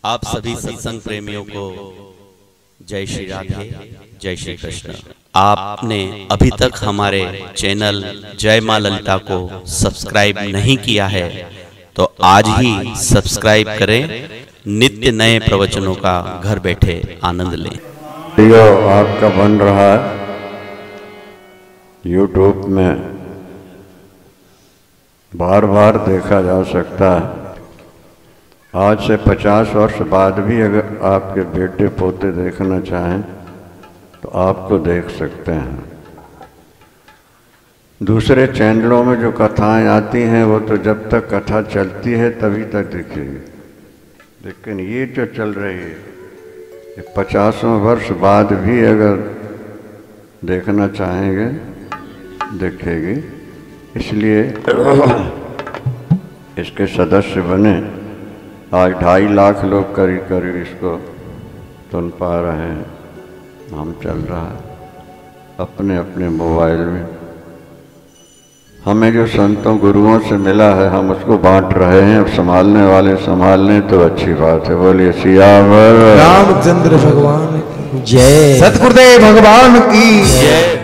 आप सभी सत्संग प्रेमियों को जय श्री राधे, जय श्री कृष्ण। आपने अभी तक हमारे चैनल जय मां ललिता को सब्सक्राइब नहीं किया है तो आज ही सब्सक्राइब करें। नित्य नए प्रवचनों का घर बैठे आनंद लें। वीडियो आपका बन रहा है YouTube में, बार बार देखा जा सकता है। आज से 50 वर्ष बाद भी अगर आपके बेटे पोते देखना चाहें तो आपको देख सकते हैं। दूसरे चैनलों में जो कथाएं आती हैं वो तो जब तक कथा चलती है तभी तक दिखेगी, लेकिन ये जो चल रही है 50 वर्ष बाद भी अगर देखना चाहेंगे दिखेगी। इसलिए इसके सदस्य बने। आज 2.5 लाख लोग करीब इसको सुन पा रहे हैं। हम चल रहा है अपने अपने मोबाइल में। हमें जो संतों गुरुओं से मिला है हम उसको बांट रहे हैं। अब संभालने वाले संभाल लें तो अच्छी बात है। बोलिए सियावर रामचंद्र भगवान की जय, सतगुरुदेव भगवान की जय।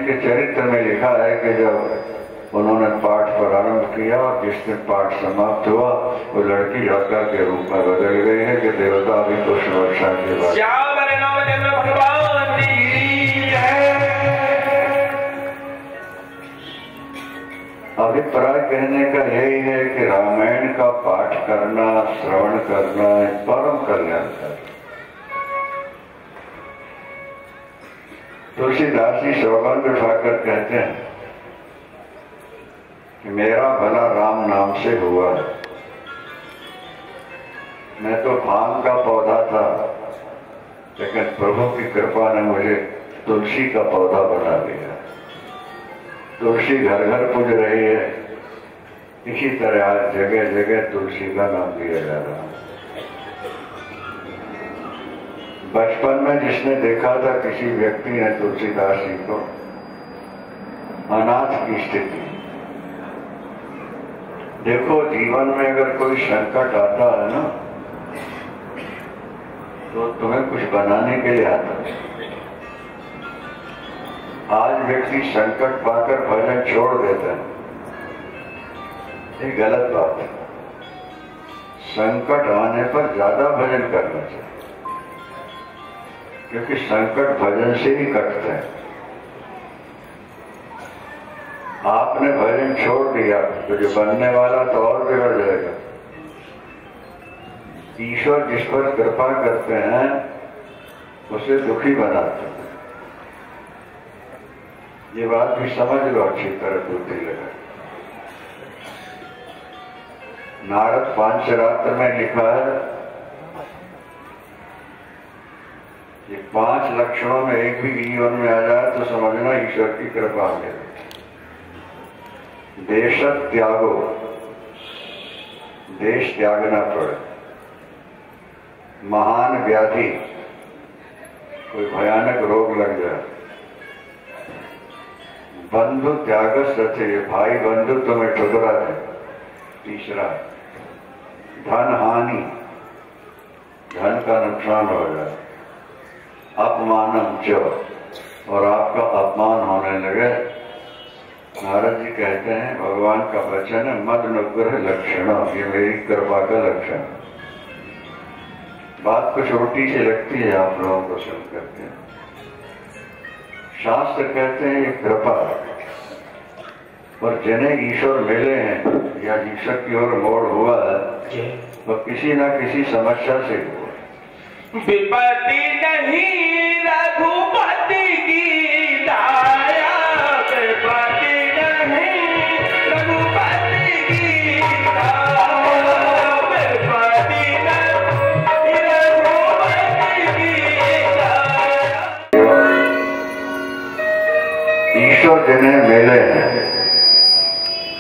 के चरित्र में लिखा है कि जब उन्होंने पाठ प्रारंभ किया और जिस दिन पाठ समाप्त हुआ वो लड़की राधा के रूप में बदल गई है कि देवता भी कुछ वर्षा के बाद। अभिप्राय कहने का यही है कि रामायण का पाठ करना, श्रवण करना परम कल्याणकारी। तुलसीदास जी सौगंध उठाकर कहते हैं कि मेरा भला राम नाम से हुआ। मैं तो भांग का पौधा था, लेकिन प्रभु की कृपा ने मुझे तुलसी का पौधा बना दिया। तुलसी घर घर पूज रही है। इसी तरह आज जगह जगह तुलसी का नाम दिया जा रहा है। बचपन में जिसने देखा था किसी व्यक्ति ने तुलसीदास जी को अनाथ की स्थिति। देखो जीवन में अगर कोई संकट आता है ना तो तुम्हें कुछ बनाने के लिए आता है। आज व्यक्ति संकट पाकर भजन छोड़ देता है, ये गलत बात है। संकट आने पर ज्यादा भजन करना चाहिए, क्योंकि संकट भजन से ही कटते हैं। आपने भजन छोड़ दिया तो जो बनने वाला तो और बिगड़ जाएगा। ईश्वर जिस पर कृपा करते हैं उसे दुखी बनाते हैं। ये बात भी समझ लो अच्छी तरह बुद्धि लगा। नारद पांचरात्र में लिखा है कि 5 लक्षणों में एक भी जीवन में आ जाए तो समझना ईश्वर की कृपा है। देश त्यागो, देश त्यागना पड़े। महान व्याधि, कोई भयानक रोग लग जाए। बंधु त्यागस रचे, भाई बंधु तुम्हें ठुकरा दे। तीसरा, धन हानि, धन का नुकसान हो जाए। अपमानम च, और आपका अपमान होने लगे। नारद जी कहते हैं भगवान का वचन है मद अनुग्रह लक्षण, ये मेरी कृपा का लक्षण। बात कुछ उल्टी से लगती है आप लोगों को सुन करके। शास्त्र कहते हैं ये कृपा, और जिन्हें ईश्वर मिले हैं या ईश्वर की ओर मोड़ हुआ है तो किसी न किसी समस्या से हुआ। विपत्ति नहीं रघुपति की दाया, विपत्ति नहीं रघुपति की दाया, विपत्ति नहीं रघुपति की दाया। ईश्वर जिन्हें मिले हैं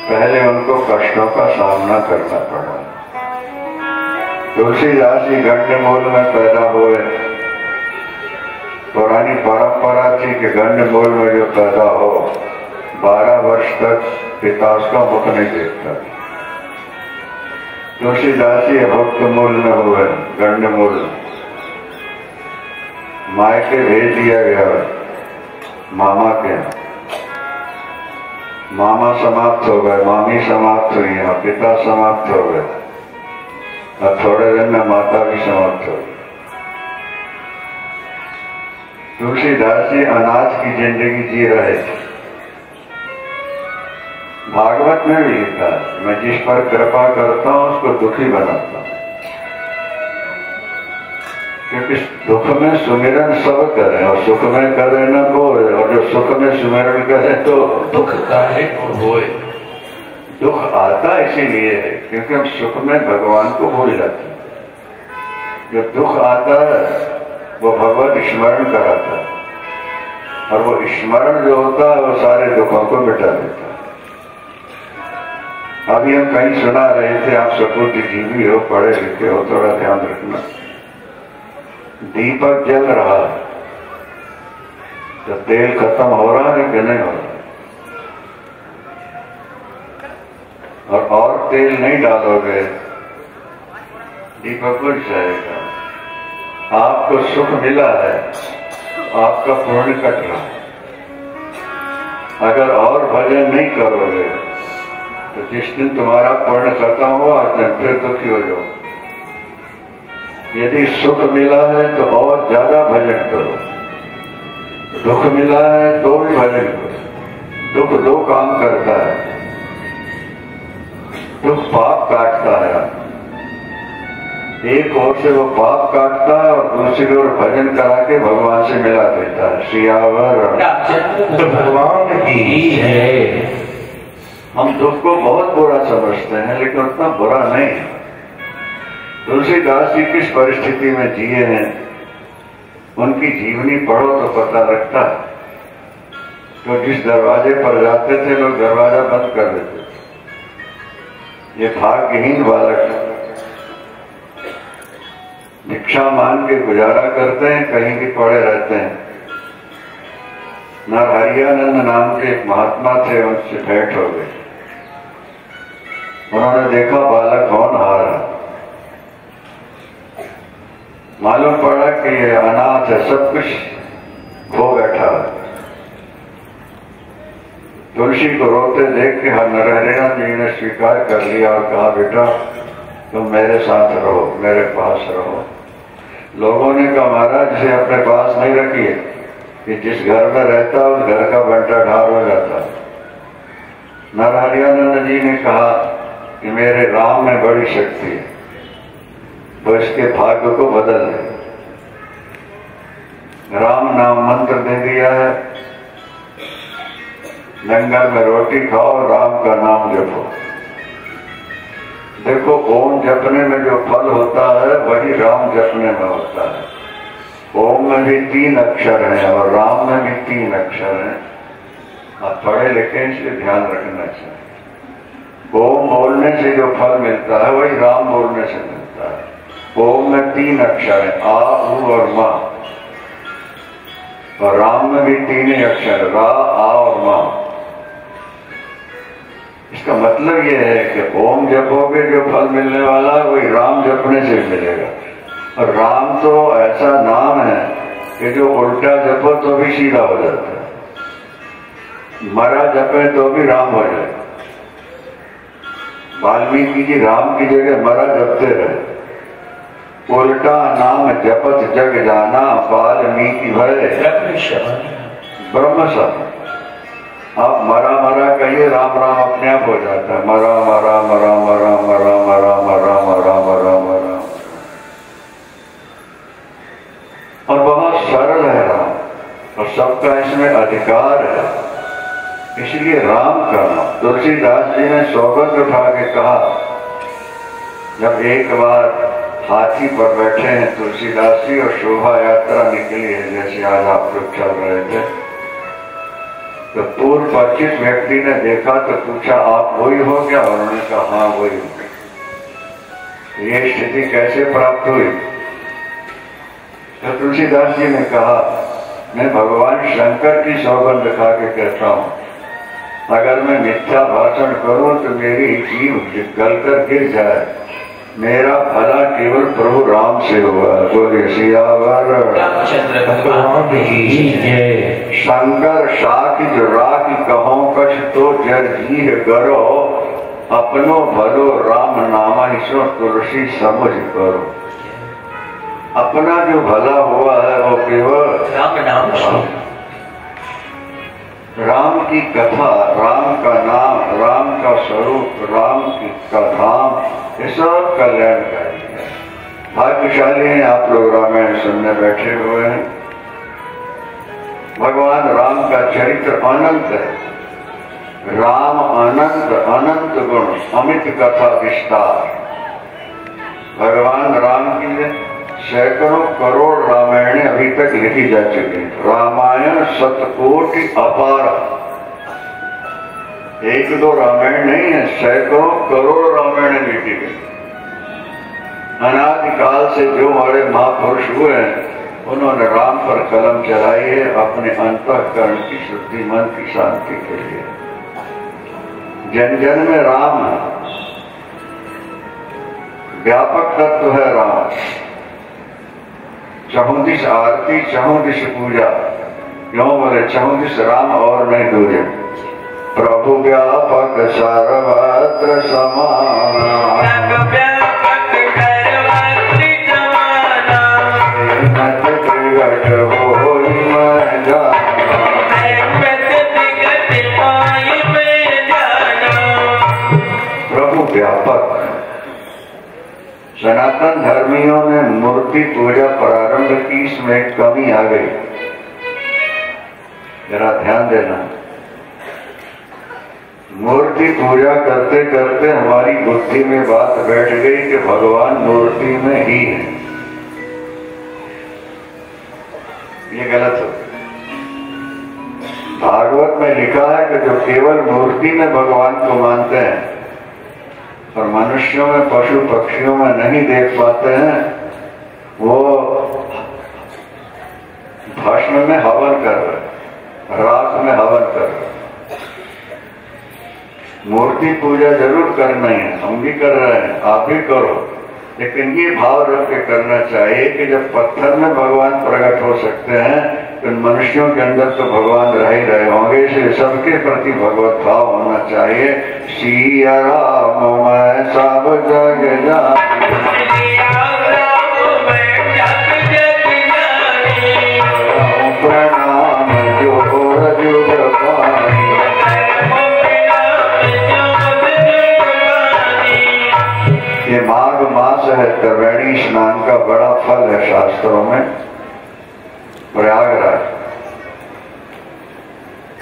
पहले उनको कष्टों का सामना करना पड़ा। तुलसीदास जी गंडमूल में पैदा हुए। पुरानी परंपरा थी कि गंडमूल में जो पैदा हो 12 वर्ष तक पिता उसका मुख नहीं देखता। तुलसीदास जी भक्त मूल में हुए, गंडमूल में। मायके भेज दिया गया मामा के। मामा समाप्त हो गए, मामी समाप्त हुई, और पिता समाप्त हो गए, और थोड़े दिन में माता भी समाप्त हो गई। तुलसीदास जी अनाथ की जिंदगी जी रहे थे। भागवत में भी लिखा है मैं जिस पर कृपा करता हूं उसको दुखी बनाता हूं, क्योंकि दुख में सुमिरन सब करें और सुख में करे न कोई, और जो सुख में सुमिरन करे तो दुख काहे को होए। दुख आता इसीलिए है क्योंकि हम सुख में भगवान को भूल जाते हैं। जो दुख आता है वो भगवत स्मरण कराता है, और वो स्मरण जो होता है वो सारे दुखों को मिटा देता है। अभी हम कहीं सुना रहे थे, आप सपूतजीवी हो, पढ़े लिखे हो, थोड़ा ध्यान रखना। दीपक जल रहा है तो तेल खत्म हो रहा है कि नहीं हो रहा, और तेल नहीं डालोगे दीपक बुझ जाएगा। आपको सुख मिला है, आपका पुण्य कट रहा है। अगर और भजन नहीं करोगे तो जिस दिन तुम्हारा पुण्य खत्म हुआ उस दिन फिर दुखी हो जाओ। यदि सुख मिला है तो और ज्यादा भजन करो, दुख मिला है तो भी भजन करो। दुख 2 काम करता है। दुख पाप काटता है, एक ओर से वो पाप काटता है और दूसरी ओर भजन करा के भगवान से मिला देता है। सियावर भगवान की है। हम दुख को बहुत बुरा समझते हैं लेकिन उतना बुरा नहीं है। तुलसीदास जी किस परिस्थिति में जिए हैं उनकी जीवनी पढ़ो तो पता लगता है। तो जिस दरवाजे पर जाते थे लोग दरवाजा बंद कर देते थे। ये भाग्यहीन बालक भिक्षा मांग के गुजारा करते हैं, कहीं भी पड़े रहते हैं। नरहरियानंद नाम के एक महात्मा थे, उनसे भेंट हो गई। उन्होंने देखा बालक होनहार है। मालूम पड़ा कि ये अनाथ है, सब कुछ खो बैठा है। तुलसी को रोते देख के नरहरियानंद जी ने स्वीकार कर लिया और कहा बेटा तुम मेरे साथ रहो, मेरे पास रहो। लोगों ने कहा महाराज इसे अपने पास नहीं रखिए, कि जिस घर में रहता है उस घर का बंटा ढार हो जाता है। नरहरियानंद जी ने कहा कि मेरे राम में बड़ी शक्ति है, तो इसके भाग्य को बदल दे। राम नाम मंत्र दे दिया है, लंगर में रोटी खाओ, राम का नाम जपो। देखो, ओम जपने में जो फल होता है वही राम जपने में होता है। ओम में भी 3 अक्षर हैं और राम में भी 3 अक्षर हैं। आप पढ़े लिखे इसलिए ध्यान रखना चाहिए। ओम बोलने से जो फल मिलता है वही राम बोलने से मिलता है। ओम में 3 अक्षर हैं, आ, उ और मा। और राम में भी 3 ही अक्षर, रा, आ और मा। इसका मतलब यह है कि ओम जपोगे जो फल मिलने वाला है वही राम जपने से मिलेगा। और राम तो ऐसा नाम है कि जो उल्टा जपो तो भी सीधा हो जाता है, मरा जपे तो भी राम हो जाए। वाल्मीकि जी राम की जगह मरा जपते रहे। उल्टा नाम जपत जग जाना, वाल्मीकि भय ब्रह्म सब। आप मरा मरा कहिए, राम राम अपने आप हो जाता है। मरा मरा मरा मरा मरा मरा मरा मरा मरा मरा। और बहुत सरल है राम, और सबका इसमें अधिकार है, इसलिए राम का नाम। तुलसीदास जी ने सौगंध उठा के कहा, जब एक बार हाथी पर बैठे हैं तुलसीदास जी और शोभा यात्रा निकली है, जैसे आज आप लोग चल रहे थे, तो पूर्व परिचित व्यक्ति ने देखा तो पूछा, आप वही हो क्या? उन्होंने कहा, हाँ वही हो। ये स्थिति कैसे प्राप्त हुई? तो तुलसीदास जी ने कहा, मैं भगवान शंकर की सौगंध खा के कहता हूँ, अगर मैं मिथ्या भाषण करूं तो मेरी जीभ गलकर गिर जाए। मेरा भला केवल प्रभु राम से हुआ। बोले सियावर भगवान की जय। शंकर शाख जो राख कहो कछ तो जर जी गरो, अपनो भलो राम नामा सो तुलसी समझ करो। अपना जो भला हुआ है वो केवल राम नाम राम की कथा, राम का नाम, राम का स्वरूप, राम का धाम, ये सब कल्याणकारी है। भाग्यशाली हैं आप लोग रामायण सुनने बैठे हुए हैं। भगवान राम का चरित्र अनंत है। राम अनंत, अनंत गुण, अमित कथा विस्तार। भगवान राम की सैकड़ों करोड़ रामायणें अभी तक लिखी जा चुकी हैं। रामायण शतकोटि अपार, 1-2 रामायण नहीं है, सैकड़ों करोड़ रामायणें लिखी गई। अनादिकाल से जो हमारे महापुरुष हुए हैं उन्होंने राम पर कलम चलाई है अपने अंतःकरण की शुद्धि, मन की शांति के लिए। जन जन में राम है, व्यापक तत्व है राम। चहुदिश आरती, चहुदिश पूजा, क्यों बोले चहुदिश राम और नहीं दूजे। प्रभु व्यापक सर्वत्र समाना, प्रभु व्यापक। सनातन धर्मियों ने मूर्ति पूजा प्रारंभ की, इसमें कमी आ गई, जरा ध्यान देना। मूर्ति पूजा करते करते हमारी बुद्धि में बात बैठ गई कि भगवान मूर्ति में ही है। ये गलत हो। भागवत में लिखा है कि जो केवल मूर्ति में भगवान को मानते हैं और मनुष्यों में, पशु पक्षियों में नहीं देख पाते हैं, वो भस्म में हवन कर रहे, राख में हवन कर रहे। मूर्ति पूजा जरूर करना है, हम भी कर रहे हैं, आप भी करो, लेकिन ये भाव रख के करना चाहिए कि जब पत्थर में भगवान प्रकट हो सकते हैं तो मनुष्यों के अंदर तो भगवान रह ही रहे होंगे, इसलिए सबके प्रति भगवत भाव होना चाहिए। सिया राम मैं सब जग प्रणाम जोर जुग पानी। ये माघ मास है, त्रिवेणी स्नान का बड़ा फल है शास्त्रों में। प्रयागराज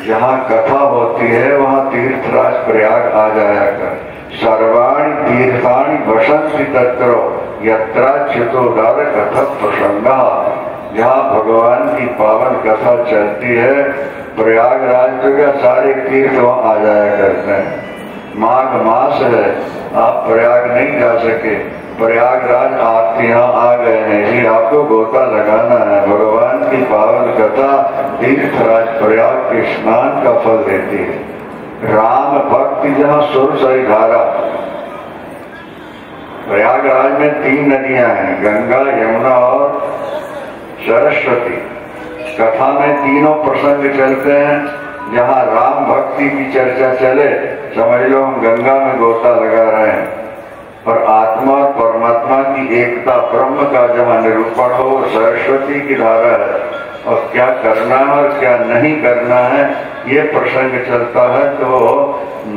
जहाँ कथा होती है वहाँ तीर्थराज प्रयाग आ जाया कर। सर्वाणि तीर्थानि वसंति तत्रो यत्राच्युतोदार कथा प्रसंगा। जहाँ भगवान की पावन कथा चलती है प्रयागराज के सारे तीर्थ वहाँ आ जाया करते हैं। माघ मास है, आप प्रयाग नहीं जा सके, प्रयागराज आपके यहाँ आ गए हैं, इसलिए आपको गोता लगाना है। भगवान की पावन कथा तीर्थराज प्रयाग के स्नान का फल देती है। राम भक्ति जहाँ सुरसरी धारा। प्रयागराज में 3 नदियां हैं, गंगा, यमुना और सरस्वती। कथा में तीनों प्रसंग चलते हैं। जहाँ राम भक्ति की चर्चा चले समझ लो हम गंगा में गोता लगा रहे हैं, और आत्मा और परमात्मा की एकता ब्रह्म का जहाँ निरूपण हो सरस्वती की धारा है, और क्या करना है और क्या नहीं करना है ये प्रसंग चलता है तो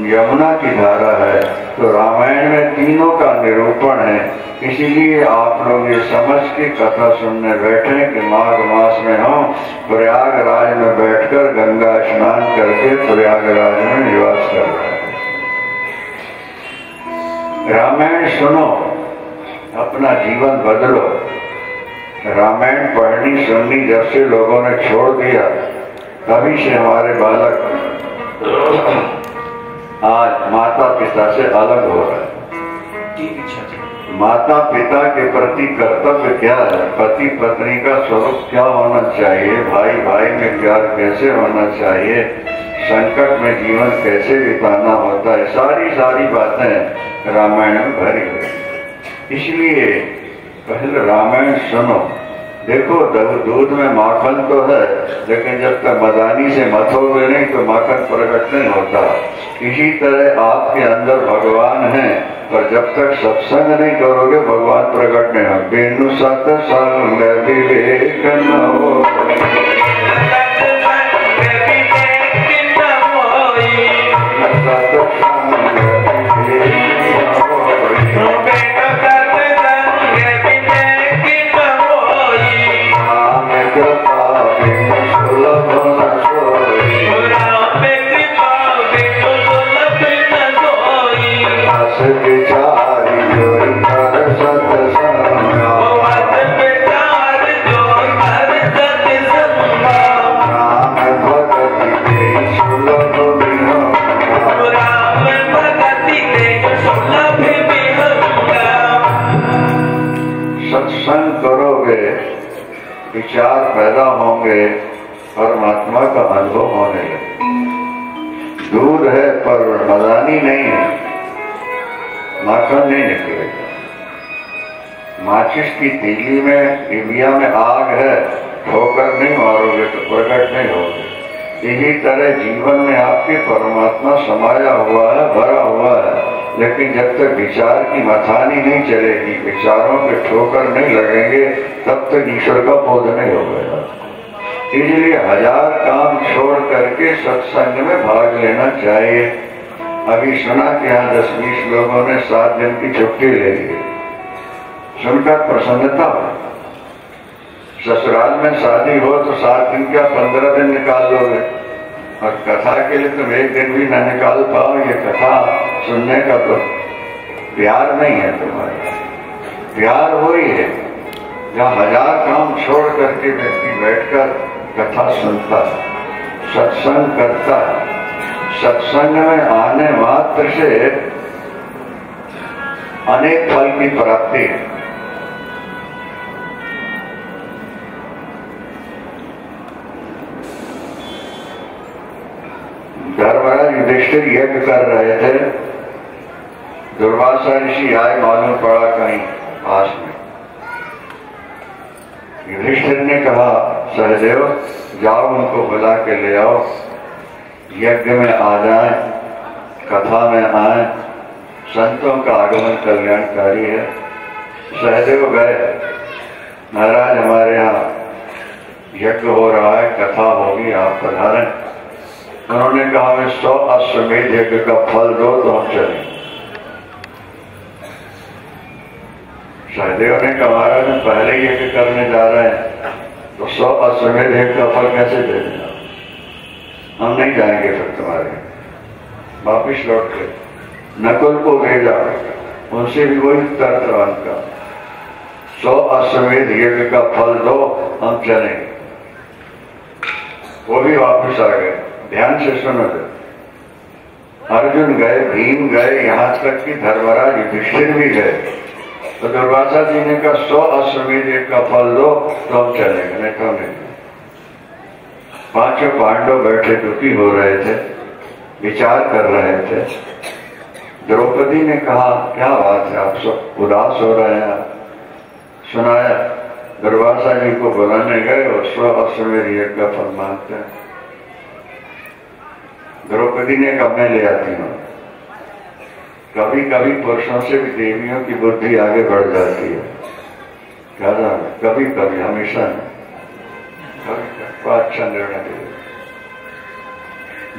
यमुना की धारा है। तो रामायण में तीनों का निरूपण है। इसीलिए आप लोग ये समझ के कथा सुनने बैठे कि माघ मास में हम प्रयागराज में बैठकर गंगा स्नान करके प्रयागराज में निवास कर रहे हैं। रामायण सुनो, अपना जीवन बदलो। रामायण पढ़नी सुननी जब से लोगों ने छोड़ दिया तभी से हमारे बालक आज माता पिता से अलग हो रहे हैं। माता पिता के प्रति कर्तव्य क्या है, पति पत्नी का स्वरूप क्या होना चाहिए, भाई भाई में प्यार कैसे होना चाहिए, संकट में जीवन कैसे बिताना होता है, सारी बातें रामायण में भरी हुई। इसलिए पहले रामायण सुनो। देखो दूध में माखन तो है, लेकिन जब तक मदानी से मथोगे नहीं तो माखन प्रकट नहीं होता। इसी तरह आपके अंदर भगवान है, पर जब तक सत्संग नहीं करोगे भगवान प्रकट नहीं हो। बेनु सत्संग विवेक न हो, विचार पैदा होंगे, परमात्मा का अनुभव होने लगे। दूध है पर मदानी नहीं है, माखन नहीं निकलेगा। माचिस की तीली में डिबिया में आग है, ठोकर नहीं मारोगे तो प्रकट नहीं होगे। इसी तरह जीवन में आपके परमात्मा समाया हुआ है, भरा हुआ है, लेकिन जब तक विचार की मथानी नहीं चलेगी, विचारों के ठोकर नहीं लगेंगे, तब तक ईश्वर का बोध नहीं होगा। इसलिए 1000 काम छोड़ करके सत्संग में भाग लेना चाहिए। अभी सुना कि यहाँ 10-20 लोगों ने 7 दिन की छुट्टी ले ली, सुनकर प्रसन्नता हो। ससुराल में शादी हो तो 7 दिन क्या 15 दिन निकाल लोगे, और कथा के लिए तुम 1 दिन भी न निकाल पाओ। ये कथा सुनने का तो प्यार नहीं है तुम्हारा। प्यार वही है जहाँ 1000 काम छोड़ करके व्यक्ति बैठकर कथा सुनता है, सत्संग करता है। सत्संग में आने मात्र से अनेक फल की प्राप्ति है। धर्मराज युधिष्ठिर यज्ञ कर रहे थे, दुर्वासा ऋषि आए, मालूम पड़ा कहीं पास में। युधिष्ठिर ने कहा सहदेव जाओ उनको बुला के ले आओ, यज्ञ में आ जाए, कथा में आए, संतों का आगमन कल्याणकारी है। सहदेव गए, महाराज हमारे यहाँ यज्ञ हो रहा है, कथा होगी, आप पधारें। उन्होंने कहा हमें 100 अश्वमेध यज्ञ का फल दो तो हम चलें। सहदेव ने कहा महाराज हम पहले यज्ञ करने जा रहे हैं तो 100 अश्वमेध यज्ञ का फल कैसे दे देना। हम नहीं जाएंगे फिर तुम्हारे। वापिस लौट गए, नकुल को भेजा, उनसे भी वही उत्तर था उनका, 100 अश्वमेध यज्ञ का फल दो, हम चलेंगे। वो भी वापस आ गए। ध्यान से सुनो, अर्जुन गए, भीम गए, यहां तक कि धर्मराज युधिष्ठिर भी गए। तो दुर्वासा जी ने कहा 100 अश्वमेध यज्ञ का फल दो तो हम चलेंगे, नहीं तो नहीं। पांचों पांडव बैठे दुखी हो रहे थे, विचार कर रहे थे। द्रौपदी ने कहा क्या बात है, आप सब उदास हो रहे हैं। सुनाया, दुर्वासा जी को बुलाने गए और 100 अश्वमेध यज्ञ का फल मांगते हैं। द्रौपदी ने कहा मैं ले आती हूँ। कभी कभी पुरुषों से भी देवियों की बुद्धि आगे बढ़ जाती है, क्या जाने, कभी कभी, हमेशा नहीं। कभी अच्छा निर्णय दिया।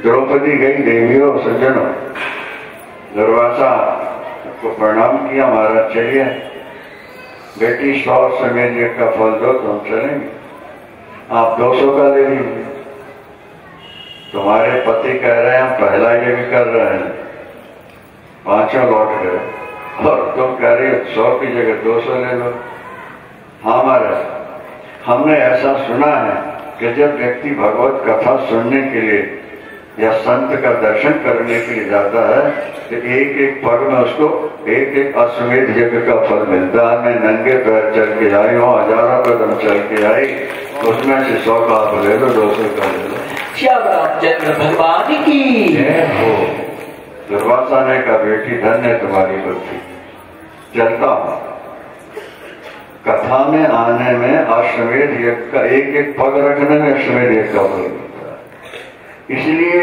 द्रौपदी गई, देवियों सज्जनों, दुर्वासा को प्रणाम किया, महाराज चाहिए बेटी 100 अश्वमेध यज्ञ का फल दो तो हम चलेंगे, आप 200 का ले लीजिए। तुम्हारे पति कह रहे हैं हम पहला यज्ञ कर रहे हैं। पांचों लौट गए और तुम कह रही हो 100 की जगह 200 ले लो। हाँ महाराज, हमने ऐसा सुना है कि जब व्यक्ति भगवत कथा सुनने के लिए या संत का दर्शन करने के लिए जाता है तो एक एक पग में उसको एक एक अश्वमेध यज्ञ का फल मिलता है। मैं नंगे पैर चल के आई हूँ, हजारों कदम चल के आई, उसमें से 100 का आप ले लो, 200 का ले लो। रामचंद्र भगवान की जय हो। दुर्वासा ने कहा बेटी धन्य तुम्हारी बुद्धि, चलता हूँ। कथा में आने में अश्वमेध यज्ञ का एक एक पग रखने में अश्वमेध यज्ञ का फल मिलता है। इसलिए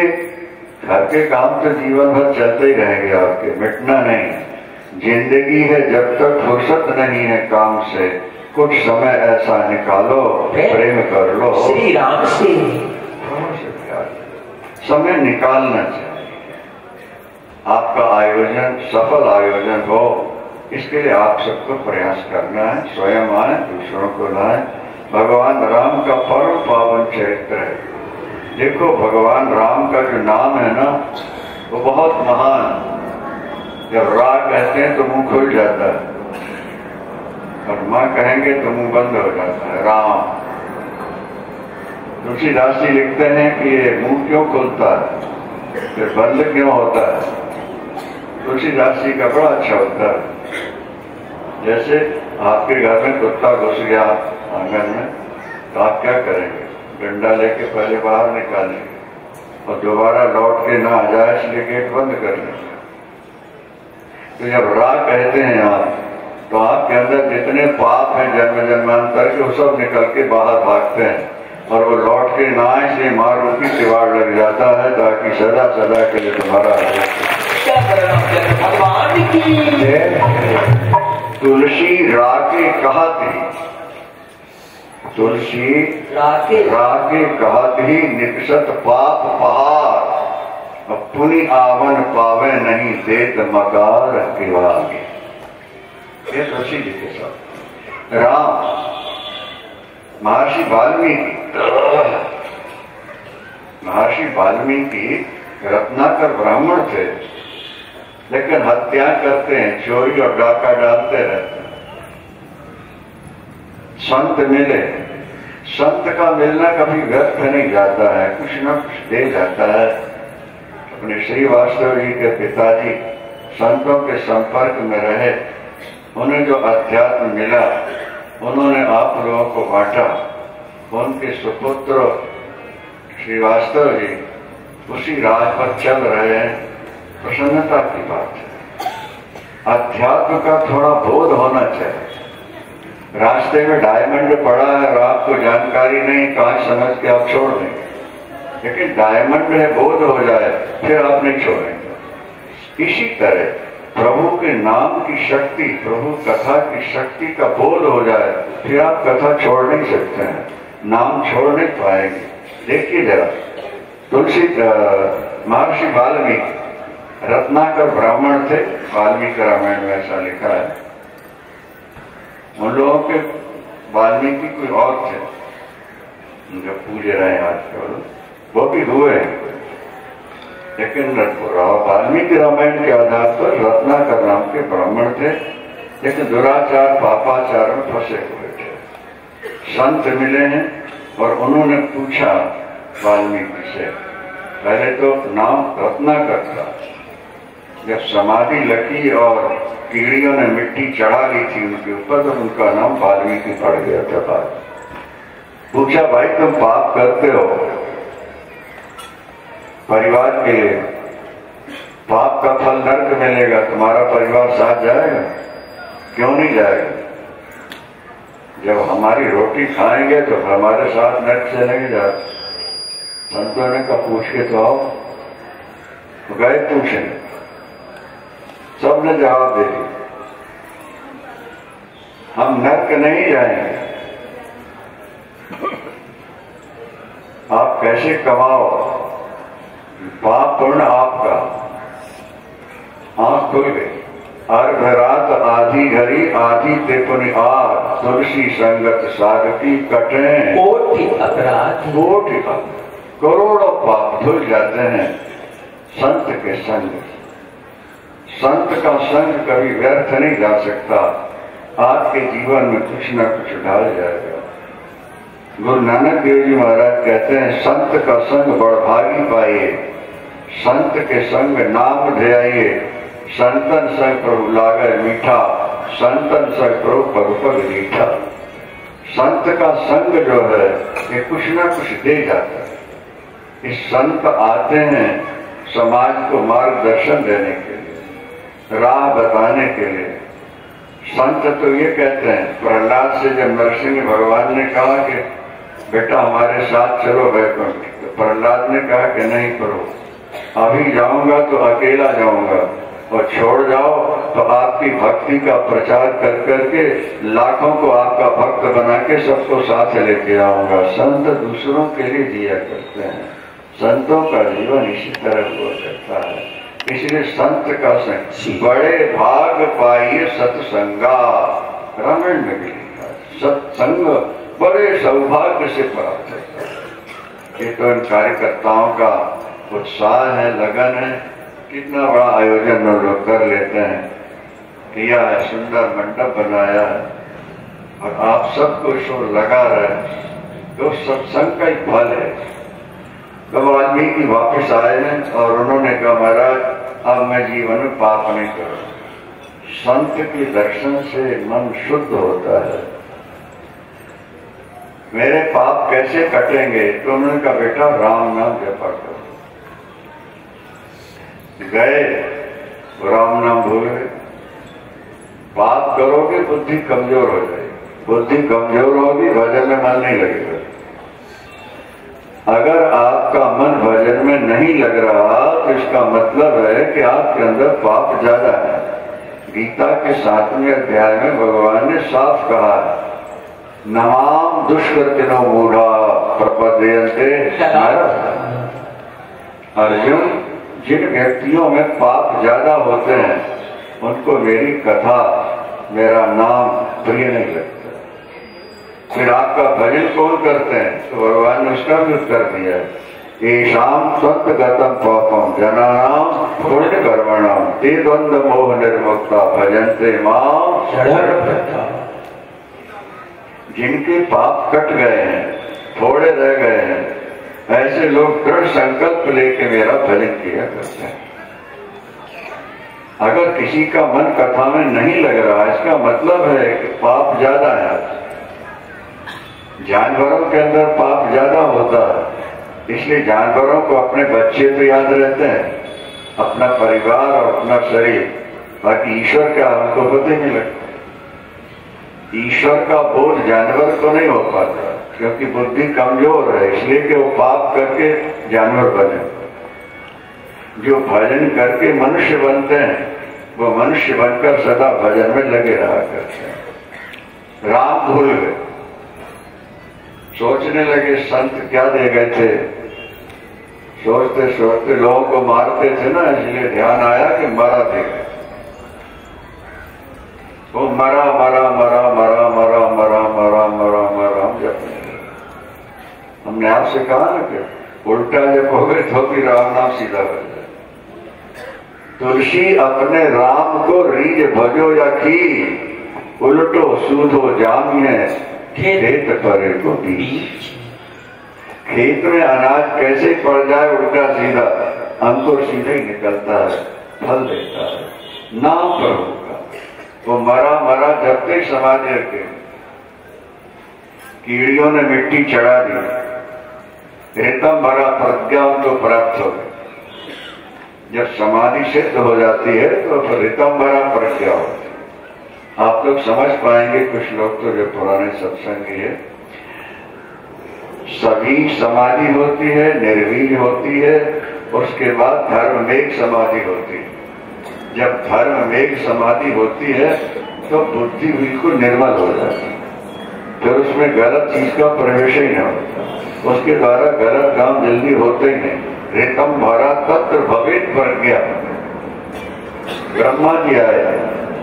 घर के काम तो जीवन भर चलते ही रहेंगे आपके, मिटना नहीं। जिंदगी है जब तक फुर्सत नहीं है काम से, कुछ समय ऐसा निकालो, प्रेम कर लो श्री राम से। समय निकालना चाहिए। आपका आयोजन सफल आयोजन हो, इसके लिए आप सबको प्रयास करना है। स्वयं आए, दूसरों को लाए। भगवान राम का परम पावन चरित्र है। देखो भगवान राम का जो नाम है ना, वो बहुत महान। जब रा कहते हैं तो मुंह खुल जाता है, और मां कहेंगे तो मुंह बंद हो जाता है। राम। तुलसीदास जी लिखते हैं कि ये मुंह क्यों खुलता है, फिर बंद क्यों होता है। तुलसीदास जी का बड़ा अच्छा होता है। जैसे आपके घर में कुत्ता घुस गया आंगन में, तो आप क्या करेंगे, डंडा लेके पहले बाहर निकालेंगे और दोबारा लौट के ना आ जाए इसलिए गेट बंद कर लेंगे। तो जब रा कहते हैं आप, तो आपके अंदर जितने पाप हैं जन्म जन्मांतर के, वो सब निकल के बाहर भागते हैं और वो लौट के ना आए, इसलिए मार रूपी किवाड़ लग जाता है, ताकि सदा सदा के लिए तुम्हारा भगवान की। तुलसी राके कहती, तुलसी राके कहती निकसत पाप पहाड़, पुनि आवन पावे नहीं देत मकार किवागे। ये तुलसी जी के साथ राम। महर्षि वाल्मीकि रत्नाकर ब्राह्मण थे, लेकिन हत्या करते हैं, चोरी और डाका डालते रहते हैं। संत मिले, संत का मिलना कभी व्यर्थ नहीं जाता है, कुछ न कुछ दे जाता है। अपने श्रीवास्तव जी के पिताजी संतों के संपर्क में रहे, उन्हें जो अध्यात्म मिला उन्होंने आप लोगों को बांटा। उनके सुपुत्र श्रीवास्तव जी उसी राह पर चल रहे हैं, प्रसन्नता की बात है। अध्यात्म का थोड़ा बोध होना चाहिए। रास्ते में डायमंड पड़ा है और आपको जानकारी नहीं, कांच समझ के आप छोड़ देंगे, लेकिन डायमंड है, बोध हो जाए फिर आप नहीं छोड़ेंगे। इसी तरह प्रभु के नाम की शक्ति, प्रभु कथा की शक्ति का बोध हो जाए, फिर आप कथा छोड़ नहीं सकते हैं, नाम छोड़ नहीं पाएंगे। देखिए जरा, तुलसी महर्षि वाल्मीकि रत्नाकर ब्राह्मण थे, वाल्मीकि रामायण में ऐसा लिखा है। उन लोगों के वाल्मीकि कोई और थे जो पूजे रहे आजकल, वो भी हुए। लेकिन वाल्मीकि रामायण के आधार पर रत्नाकर नाम के ब्राह्मण थे, लेकिन दुराचार पापाचार में फंसे हुए थे। संत मिले हैं और उन्होंने पूछा वाल्मीकि से, पहले तो नाम रत्नाकर था, जब समाधि लगी और कीड़ियों ने मिट्टी चढ़ा ली थी उनके ऊपर, तो उनका नाम वाल्मीकि पड़ गया था। पूछा, भाई तुम पाप करते हो परिवार के लिए, पाप का फल नरक मिलेगा, तुम्हारा परिवार साथ जाएगा? क्यों नहीं जाएगा? जब हमारी रोटी खाएंगे तो हमारे साथ नरक से नहीं जाते। संतों ने कहा पूछ के तो आओ। तो गए पूछे, सबने जवाब दे दिया, हम नरक नहीं जाएंगे। आप कैसे कमाओ? पाप पूर्ण आपका। आंख खुल गई। अर्ध रात आधी घड़ी आधी तिपनी आग, तुलसी संगत साधकी कटे कोटि अपराध, कोटि करोड़ों पाप धुल जाते हैं संत के संग। संत का संग कभी व्यर्थ नहीं जा सकता, आपके जीवन में कुछ न कुछ डाल जाएगा। गुरु नानक देव जी महाराज कहते हैं, संत का संग बड़भागी पाइए, संत के संग नाम ध्याइए, संतन संग प्रभु लागे मीठा, संतन संग प्रभु पग पग मीठा। संत का संग जो है ये कुछ ना कुछ दे जाता है। इस संत आते हैं समाज को मार्गदर्शन देने के लिए, राह बताने के लिए। संत तो ये कहते हैं, प्रहलाद से जब नरसिंह भगवान ने कहा कि बेटा हमारे साथ चलो वैकुंठ, तो प्रहलाद ने कहा कि नहीं करो, अभी जाऊंगा तो अकेला जाऊंगा, और छोड़ जाओ तो आपकी भक्ति का प्रचार कर करके लाखों को आपका भक्त बना के सबको साथ लेके आऊंगा। संत दूसरों के लिए जिया करते हैं, संतों का जीवन इसी तरह हुआ करता है। इसलिए संत का संग बड़े भाग पाइए सत्संगा, रामायण में भी लिखा है, सत्संग बड़े सौभाग्य से प्राप्त होता है। ये तो इन कार्यकर्ताओं का उत्साह है, लगन है, कितना बड़ा आयोजन लोग कर लेते हैं। किया है, सुंदर मंडप बनाया है, और आप सबको इसको लगा रहे, तो सत्संग का ही फल है। तो वाल्मीकि वापस आए हैं और उन्होंने कहा, महाराज अब मैं जीवन में पाप नहीं करूं। संत के दर्शन से मन शुद्ध होता है। मेरे पाप कैसे कटेंगे? तो उन्होंने कहा, बेटा राम नाम जपा करो। गए, राम नाम भूल गए। पाप करोगे बुद्धि कमजोर हो जाएगी, बुद्धि कमजोर होगी भजन में मन नहीं लगेगा। अगर आपका मन भजन में नहीं लग रहा तो इसका मतलब है कि आपके अंदर पाप ज्यादा है। गीता के 7वें अध्याय में भगवान ने साफ कहा है, नमाम दुष्कृतिनो मूढ़ा प्रपद्यन्ते। अर्जुन, जिन व्यक्तियों में पाप ज्यादा होते हैं उनको मेरी कथा, मेरा नाम प्रिय नहीं लगता। फिर आपका भजन कौन करते हैं? तो भगवान ने उसका भी उत्तर दिया, येषां स्वत्गतं पापम जनानां पुण्य कर्मणां ते द्वंद्व मोह निर्मुक्ता भजन्ते मां शरणं। जिनके पाप कट गए हैं, थोड़े रह गए हैं, ऐसे लोग दृढ़ संकल्प लेके मेरा भजन किया करते हैं। अगर किसी का मन कथा में नहीं लग रहा, इसका मतलब है कि पाप ज्यादा है। जानवरों के अंदर पाप ज्यादा होता है, इसलिए जानवरों को अपने बच्चे तो याद रहते हैं, अपना परिवार और अपना शरीर, बाकी ईश्वर का हमको पता नहीं लगता। ईश्वर का बोध जानवर को नहीं हो पाता, क्योंकि बुद्धि कमजोर है, इसलिए कि वो पाप करके जानवर बने। जो भजन करके मनुष्य बनते हैं वो मनुष्य बनकर सदा भजन में लगे रहा करते हैं। राम भूल गए, सोचने लगे संत क्या दे गए थे। सोचते सोचते लोगों को मारते थे ना, इसलिए ध्यान आया कि मरा दे गए। वो मरा मरा मरा मरा मरा मरा मरा मरा मरा जब हमने आपसे कहा ना कि उल्टा जब हो गए तो भी राम नाम सीधा हो जाए। तुलसी अपने राम को रीझ भजो या की, उल्टो सूधो जामिए खेत परे को बीच। खेत में अनाज कैसे पड़ जाए उल्टा सीधा, अंकुर सीधे ही निकलता है, फल देता है। नाम प्रभु का वो मरा मरा जब तक समाधि रखे। कीड़ियों ने मिट्टी चढ़ा दी, एकदम बड़ा प्रज्ञा उनको प्राप्त हो गई। जब समाधि सिद्ध हो जाती है तो फिर रितंबरा प्रज्ञा होती है। आप लोग समझ पाएंगे, कुछ लोग तो जो पुराने सत्संगी है, सभी समाधि होती है, निर्वीण होती है, उसके बाद धर्म में समाधि होती है। जब धर्म में समाधि होती है तो बुद्धि बिल्कुल निर्मल हो जाती है, फिर उसमें गलत चीज का प्रवेश ही नहीं होता, उसके द्वारा गलत काम जल्दी होते ही नहीं। रेतम भरा तत्र भवेत प्रज्ञा। ब्रह्मा जी आए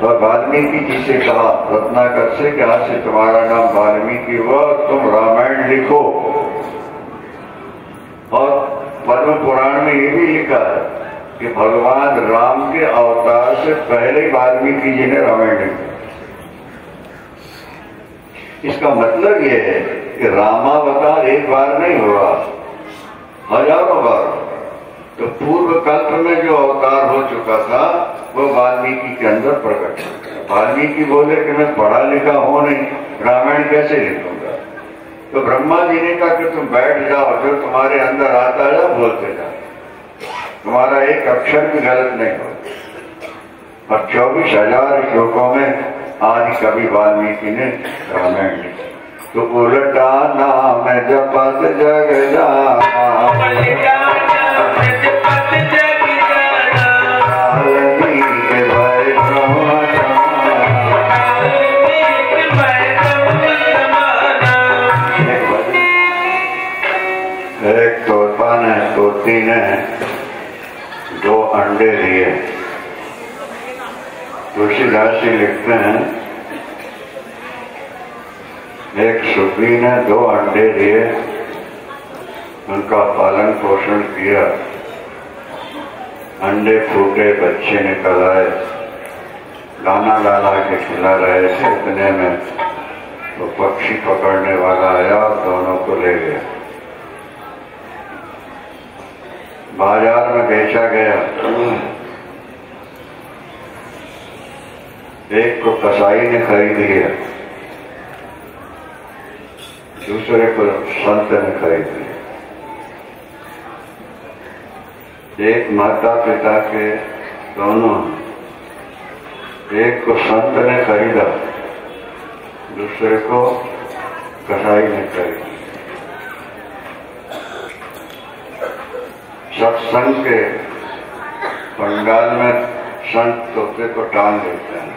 और वाल्मीकि जी से कहा, रत्नाकर से, कि आज से तुम्हारा नाम वाल्मीकि हुआ, तुम रामायण लिखो। और पद्म पुराण में ये भी लिखा है कि भगवान राम के अवतार से पहले ही वाल्मीकि जी ने रामायण लिखा। इसका मतलब यह है कि रामावतार एक बार नहीं हुआ, हजारों बार। तो पूर्व कल्प में जो अवतार हो चुका था वो वाल्मीकि के अंदर प्रकट हो। वाल्मीकि बोले कि मैं पढ़ा लिखा हूं नहीं, रामायण कैसे लिखूंगा। तो ब्रह्मा जी ने कहा कि तुम बैठ जाओ, जो तुम्हारे अंदर आता है बोलते जाओ, तुम्हारा एक अक्षर भी गलत नहीं हो। और 24,000 श्लोकों में आज कभी वाल्मीकि ने रामायण लिखा। तो उल्टा नाम जपत जग जाना, एक तोता ने, तोती ने 2 अंडे दिए। तुलसीदास जी लिखते हैं, एक सुग्गी ने 2 अंडे दिए, उनका पालन पोषण किया, अंडे फूटे, बच्चे निकल आए, दाना डाला के खिला रहे थे। इतने में तो पक्षी पकड़ने वाला आया और दोनों को ले गया। बाजार में बेचा गया। एक को कसाई ने खरीद लिया, दूसरे को संत ने खरीद लिया। एक माता पिता के दोनों, एक को संत ने खरीदा, दूसरे को कसाई ने खरीदा। सत्संग के पंडाल में संत तोते को टांग देते हैं,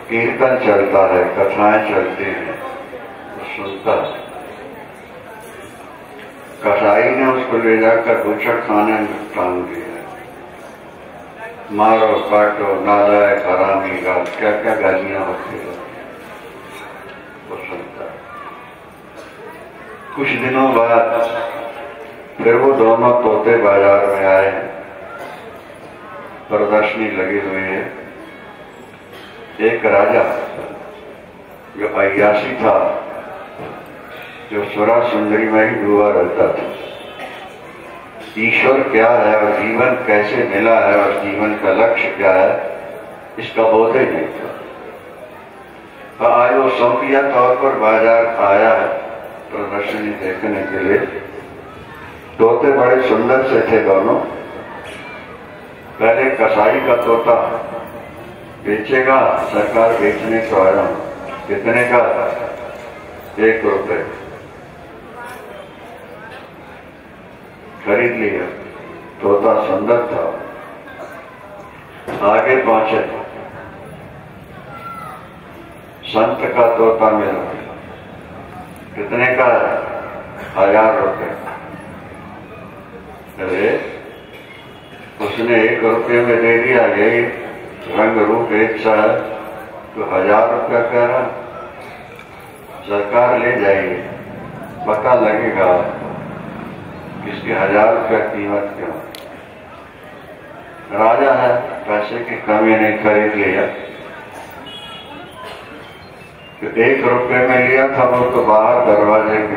कीर्तन चलता है, कथाएं चलती हैं, तो सुनता है। कसाई ने उसको ले जाकर बूचड़ खाने में टांग दिया, मारो काटो, नालायक, हरामी, गाल, क्या क्या गालियां होती है, वो सुनता है। कुछ दिनों बाद फिर वो दोनों तोते बाजार में आए, प्रदर्शनी लगी हुई है। एक राजा जो अय्यासी था, जो सुरा सुंदरी में ही डूबा रहता था, ईश्वर क्या है और जीवन कैसे मिला है और जीवन का लक्ष्य क्या है, इसका बोध ही नहीं था। तो आज वो शौकिया तौर पर बाजार आया है प्रदर्शनी देखने के लिए। तोते बड़े सुंदर से थे दोनों। पहले कसाई का तोता बेचेगा, सरकार बेचने को आया, कितने का? 1 रुपए। खरीद लिया, तोता सुंदर था। आगे पहुंचे, संत का तोता मिला, कितने का? 1000 रुपए। अरे उसने 1 रुपये में दे दिया, यही रंग रूप एक सा है, तो 1000 रुपया कह रहा। सरकार ले जाएगी, पता लगेगा इसकी 1000 रुपया कीमत क्यों? राजा है, पैसे की कमी नहीं, खरीद लिया। तो 1 रुपये में लिया था वो तो बाहर दरवाजे के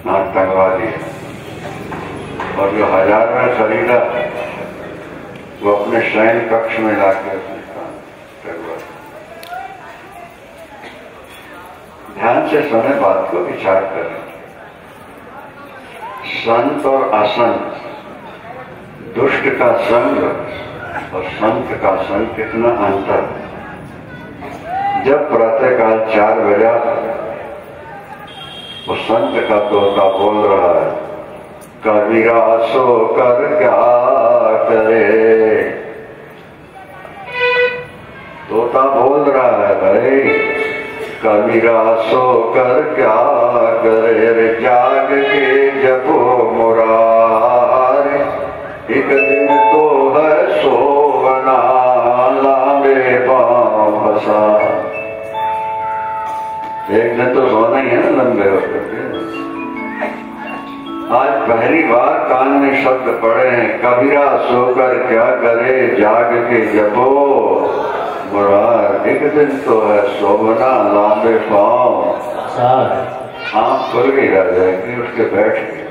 हाथ टंगवा दिया, और जो 1000 में खरीदा वो अपने शयन कक्ष में लाकर टंगवा। ध्यान से सुने, बात को विचार करें। संत और असंत, दुष्ट का संग और संत का संग, कितना अंतर। जब प्रातःकाल 4 बजा वो संत का तोता बोल रहा है, कबीरा सो कर क्या करे। तोता बोल रहा है, भाई कबीरा सो कर क्या करे, रे जाग के जपो मुरार, एक दिन तो है सोवना, लांबे पांव फंसा। एक दिन तो सोना ही है ना लंबे होकर के। आज पहली बार कान में शब्द पड़े हैं, कबीरा सोकर क्या करे, जाग के जपो मुरार, एक दिन तो है सोवना, लांबे पांव। आंख खुल गई राजा की, उसके बैठ गए।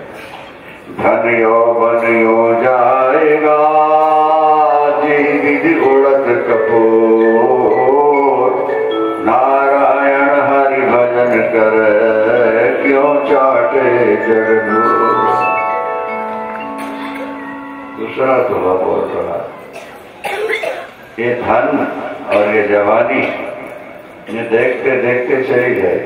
धन यौवन यो जाएगा, जी उड़त कपूर, नारायण हरि भजन करे, क्यों चाटे जगनूर। दूसरा दोहा बोल रहा, ये धन और ये जवानी ये देखते देखते चली जाए।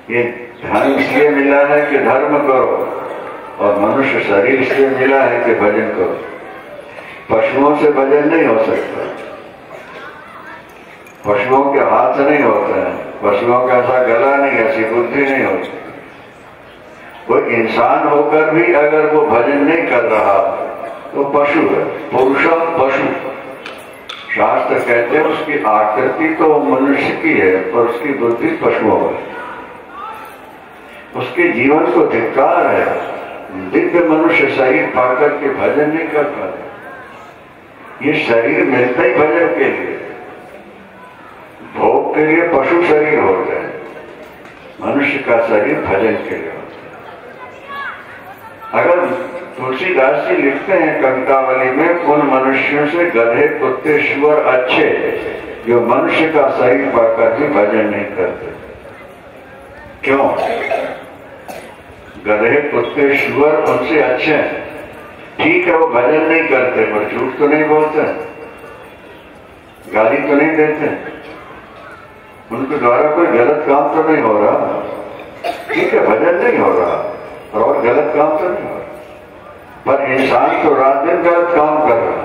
ये धन इसलिए मिला है कि धर्म करो, और मनुष्य शरीर इसलिए मिला है कि भजन करो। पशुओं से भजन नहीं हो सकता, पशुओं के हाथ नहीं होते हैं, पशुओं का ऐसा गला नहीं, ऐसी बुद्धि नहीं होती। कोई इंसान होकर भी अगर वो भजन नहीं कर रहा तो पशु है, पुरुषम पशु। शास्त्र कहते हैं उसकी आकृति तो मनुष्य की है, पर उसकी बुद्धि पशुओं है। उसके जीवन को धिक्कार है, दिव्य मनुष्य शरीर पाकर के भजन नहीं कर पाते। ये शरीर मिलता ही भजन के लिए, भोग के लिए पशु शरीर होते हैं, मनुष्य का शरीर भजन के लिए होता है। अगर तुलसीदास जी लिखते हैं कवितावली में, उन मनुष्यों से गधे कुत्ते शुअर अच्छे जो मनुष्य का शरीर पाकर भी भजन नहीं करते। क्यों? गधे कुत्ते शुअर उनसे अच्छे हैं, ठीक है वो भजन नहीं करते, पर झूठ तो नहीं बोलते, गाली तो नहीं देते, उनके द्वारा कोई गलत काम तो नहीं हो रहा। ठीक है भजन नहीं हो रहा और गलत काम तो नहीं हो रहा, पर इंसान तो रात दिन गलत काम कर रहा।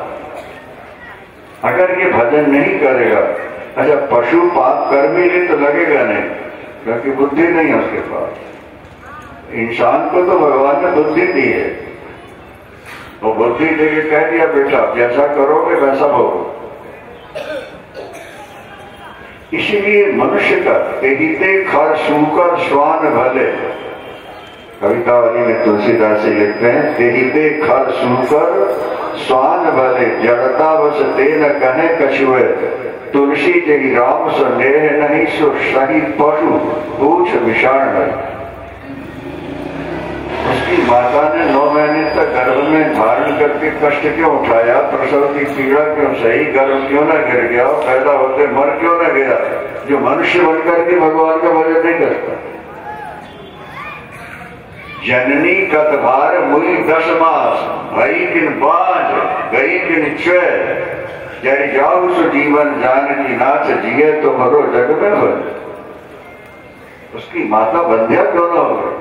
अगर ये भजन नहीं करेगा, अच्छा पशु पाप कर भी ले तो लगेगा नहीं, क्योंकि बुद्धि नहीं है उसके पास। इंसान को तो भगवान ने बुद्धि दी है, वो बुद्धि देके कह दिया बेटा जैसा करोगे वैसा भोगो। इसीलिए मनुष्य का तेहिते खर सूकर स्वान भले, कवितावली में तुलसीदास जी लिखते हैं, तेहिते खर सूकर स्वान भले, जड़ता बस तेन कहे कछुए, तुलसी जही राम सो नेह नहीं सो सही पशु पूछ विषाण। उसकी माता ने 9 महीने तक गर्भ में धारण करके कष्ट क्यों उठाया, प्रसव की पीड़ा क्यों सही, गर्भ क्यों न गिर गया, पैदा होते मर क्यों न गया, जो मनुष्य बनकर के भगवान का भजन नहीं करता। जननी कतभार मुई 10 मास, भई किन बाज गई किन चय, जय जाऊ सो जीवन जान की नाच, जिये तो मरो जग में बन। उसकी माता बंध्या क्यों न हो गई,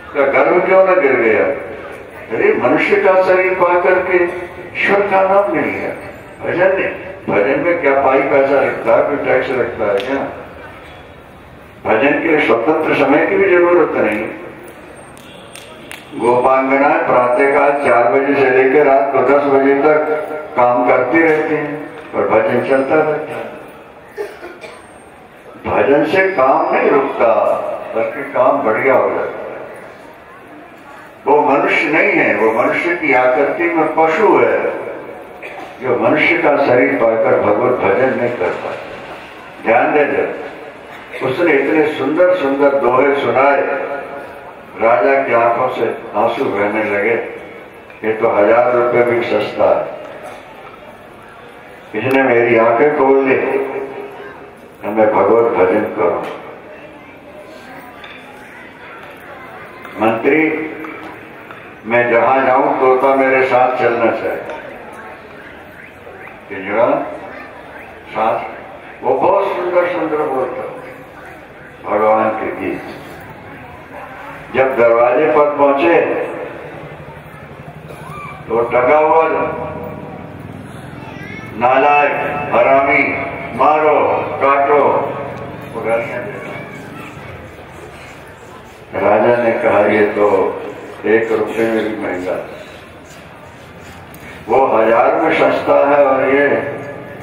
उसका गर्भ क्यों न गिर गया। अरे मनुष्य का शरीर पाकर के ईश्वर का नाम नहीं है, भजन नहीं। भजन में क्या पाई पैसा लगता है, कोई टैक्स लगता है क्या? भजन के लिए स्वतंत्र समय की भी जरूरत नहीं। गोपांगनाएं प्रातःकाल 4 बजे से लेकर रात को 10 बजे तक काम करती रहती हैं, और भजन चलता रहता है। भजन से काम नहीं रुकता, बल्कि काम बढ़िया हो जाता है। वो मनुष्य नहीं है, वो मनुष्य की आकृति में पशु है जो मनुष्य का शरीर पाकर भगवत भजन नहीं कर पाता। ध्यान दे जब उसने इतने सुंदर सुंदर दोहे सुनाए, राजा की आंखों से आंसू बहने लगे। ये तो 1000 रुपये भी सस्ता है। इसने मेरी आंखें खोल दी, मैं भगवत भजन करूं। मंत्री, मैं जहां जाऊं तोता मेरे साथ चलना चाहिए। साथ वो बहुत सुंदर सुंदर बोलता भगवान के गीत। जब दरवाजे पर पहुंचे तो टका हुआ, नालायक, हरामी, मारो, काटो, गालियां देता। राजा ने कहा ये तो 1 रुपये में भी महंगा, वो 1000 में सस्ता है और ये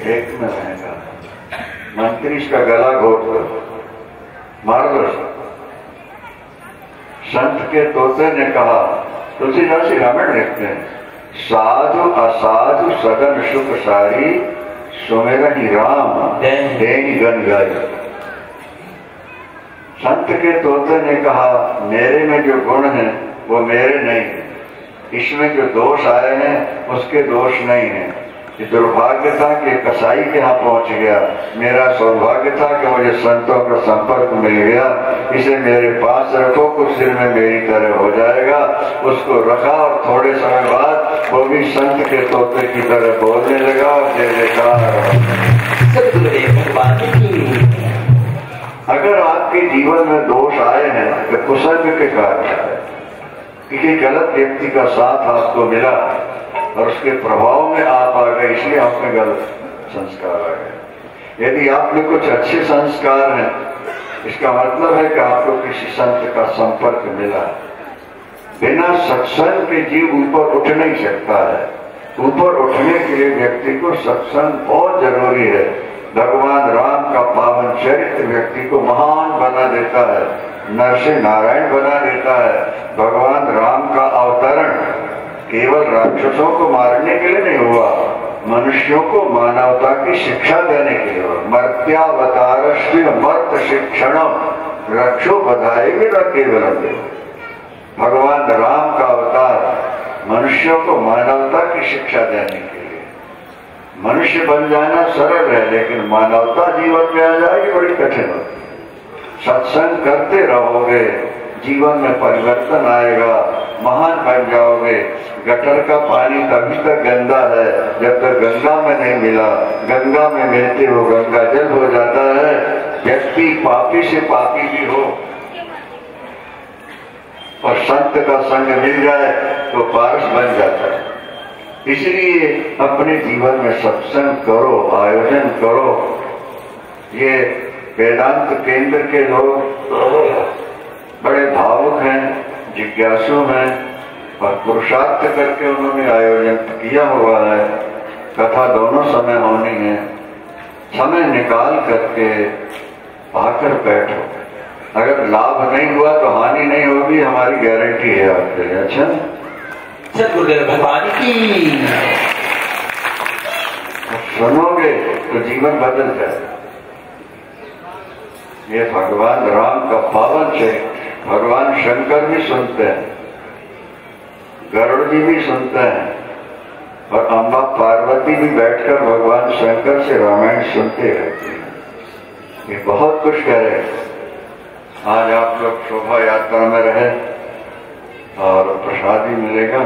1 में महंगा। मंत्री इसका गला घोट दो, मार दो। संत के तोते ने कहा, तुलसीदास रामायण लिखते हैं, साधु असाधु सदन सुख सारी, सुमेरहि राम देहि गन गाई। संत के तोते ने कहा, मेरे में जो गुण है वो मेरे नहीं, इसमें जो दोष आए हैं उसके दोष नहीं है। ये दुर्भाग्य था कि कसाई के यहाँ पहुंच गया, मेरा सौभाग्य था कि मुझे संतों का संपर्क मिल गया। इसे मेरे पास रखो, कुछ दिन में मेरी तरह हो जाएगा। उसको रखा और थोड़े समय बाद वो भी संत के तोते की तरह बोलने लगा और अगर आपके जीवन में दोष आए हैं तो कुसंग के कारण आए, किसी गलत व्यक्ति का साथ आपको मिला और उसके प्रभाव में आप आ गए, इसलिए आप में गलत संस्कार आ गए। यदि आप में कुछ अच्छे संस्कार हैं, इसका मतलब है कि आपको किसी संत का संपर्क मिला। बिना सत्संग के जीव ऊपर उठ नहीं सकता है। ऊपर उठने के लिए व्यक्ति को सत्संग बहुत जरूरी है। भगवान राम का पावन चरित्र व्यक्ति को महान बना देता है, नर से नारायण बना देता है। भगवान राम का अवतरण केवल राक्षसों को मारने के लिए नहीं हुआ, मनुष्यों को मानवता की शिक्षा देने के लिए हुआ। मर्त्यावतारस्त्य मर्त शिक्षणम रक्षो बधाएगी न केवलम। भगवान राम का अवतार मनुष्यों को मानवता की शिक्षा देने के लिए। मनुष्य बन जाना सरल है, लेकिन मानवता जीवन में आ जाएगी बड़ी कठिन होती। सत्संग करते रहोगे, जीवन में परिवर्तन आएगा, महान बन जाओगे। गटर का पानी तभी तक गंदा है जब तक गंगा में नहीं मिला, गंगा में मिलते हो गंगा जल हो जाता है। व्यक्ति पापी से पापी भी हो और संत का संग मिल जाए तो पारस बन जाता है। इसलिए अपने जीवन में सत्संग करो, आयोजन करो। ये वेदांत केंद्र के लोग बड़े भावुक हैं, जिज्ञासु हैं और पुरुषार्थ करके उन्होंने आयोजन किया हुआ है। कथा दोनों समय होनी है, समय निकाल करके आकर बैठो। अगर लाभ नहीं हुआ तो हानि नहीं होगी, हमारी गारंटी है आपके लिए। अच्छा, सतगुरुदेव भगवान की सुनोगे तो जीवन बदल जाए। ये भगवान राम का पावन चरित्र। भगवान शंकर भी सुनते हैं, गरुड़ जी भी सुनते हैं और अम्बा पार्वती भी बैठकर भगवान शंकर से रामायण सुनते रहते हैं। ये बहुत कुछ कह रहे हैं। आज आप लोग शोभा यात्रा में रहे और प्रसाद भी मिलेगा।